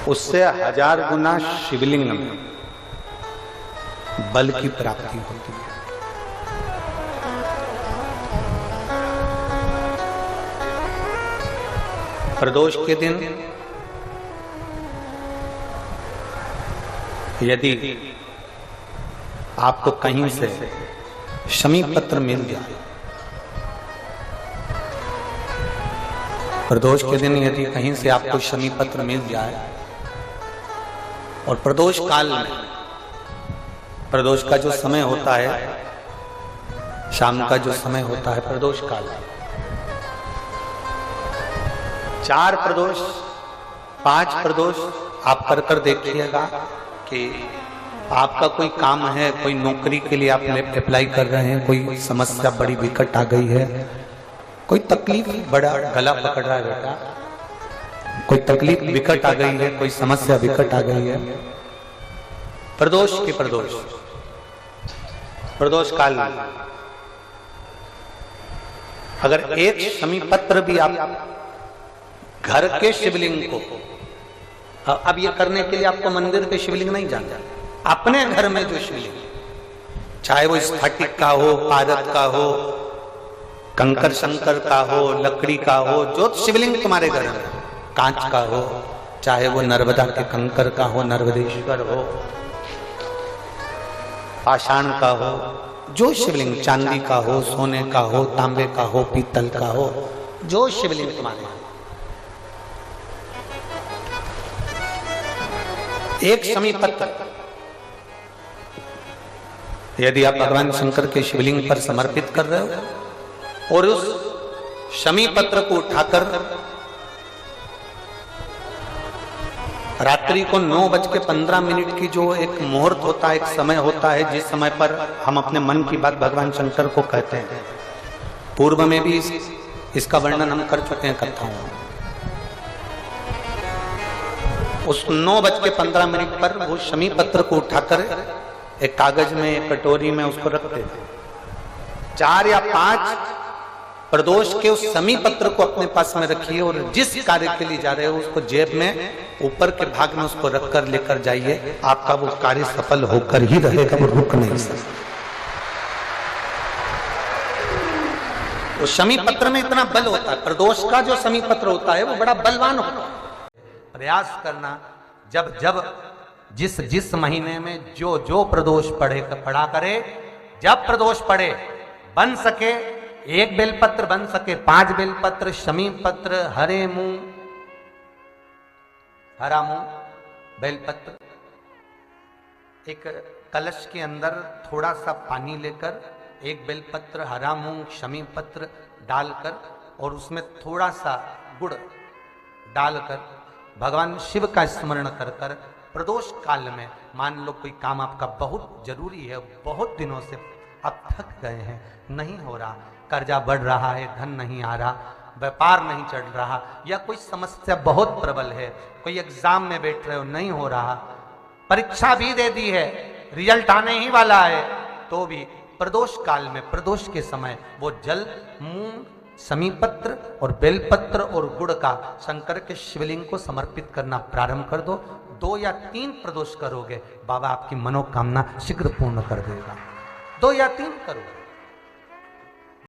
उससे 1000 गुना शिवलिंग में बल की प्राप्ति होती है। प्रदोष के दिन यदि आपको कहीं से शमी पत्र मिल जाए, प्रदोष के दिन यदि कहीं से आपको शमी पत्र मिल जाए और प्रदोष काल में, प्रदोष का जो समय होता है, शाम का जो समय होता है प्रदोष काल, 4 प्रदोष 5 प्रदोष आप कर देखिएगा कि आपका कोई काम है, कोई नौकरी के लिए आप अप्लाई कर रहे हैं, कोई समस्या बड़ी विकट आ गई है, कोई तकलीफ, बड़ा गला पकड़ रहा है बेटा, कोई तकलीफ विकट आ गई है, कोई समस्या विकट आ गई है, प्रदोष की प्रदोष काल में अगर एक शमी पत्र भी आप घर के शिवलिंग को, अब ये करने के लिए आपको मंदिर के शिवलिंग नहीं जाना, अपने घर में जो शिवलिंग, चाहे वो स्फटिक का हो, पारद का हो, कंकर शंकर का हो, लकड़ी का हो, जो शिवलिंग तुम्हारे घर में, कांच का हो, चाहे वो नर्मदा के कंकर का हो, नर्मदेश्वर हो, पाषाण का हो, जो शिवलिंग, चांदी का हो, सोने का हो, तांबे का हो, पीतल का हो, जो शिवलिंग तुम्हारे, एक शमी पत्र यदि आप भगवान शंकर के शिवलिंग पर समर्पित कर रहे हो और उस शमी पत्र को उठाकर रात्रि को 9:15 की जो एक मुहूर्त होता है, एक समय होता है, जिस समय पर हम अपने मन की बात भगवान शंकर को कहते हैं, पूर्व में भी इसका वर्णन हम कर चुके हैं कथाओं में, उस 9:15 पर वो शमी पत्र को उठाकर एक कागज में, एक कटोरी में उसको रखते थे। 4 या 5 प्रदोष के उस शमी पत्र को अपने पास में रखिए और जिस कार्य के लिए जा रहे हो उसको जेब में ऊपर के भाग में उसको रखकर लेकर जाइए, आपका वो कार्य सफल होकर ही रहेगा, वो रुक नहीं सकता। उस शमी पत्र में इतना बल होता है, प्रदोष का जो शमी पत्र होता है वो बड़ा बलवान होता है। प्रयास करना, जब जिस महीने में जो प्रदोष पड़ा करे, जब प्रदोष पड़े, बन सके 1 बेलपत्र, बन सके 5 बेलपत्र, शमी पत्र, हरा मूंग बेलपत्र, एक कलश के अंदर थोड़ा सा पानी लेकर 1 बेलपत्र, हरा मूंग, शमी पत्र डालकर और उसमें थोड़ा सा गुड़ डालकर भगवान शिव का स्मरण कर कर प्रदोष काल में, मान लो कोई काम आपका बहुत जरूरी है, बहुत दिनों से अब थक गए हैं, नहीं हो रहा, कर्जा बढ़ रहा है, धन नहीं आ रहा, व्यापार नहीं चढ़ रहा, या कोई समस्या बहुत प्रबल है, कोई एग्जाम में बैठ रहे हो, नहीं हो रहा, परीक्षा भी दे दी है, रिजल्ट आने ही वाला है, तो भी प्रदोष काल में, प्रदोष के समय वो जल, मूंग, शमी पत्र और बेलपत्र और गुड़ का शंकर के शिवलिंग को समर्पित करना प्रारंभ कर दो। 2 या 3 प्रदोष करोगे, बाबा आपकी मनोकामना शीघ्र पूर्ण कर देगा। 2 या 3 करोगे।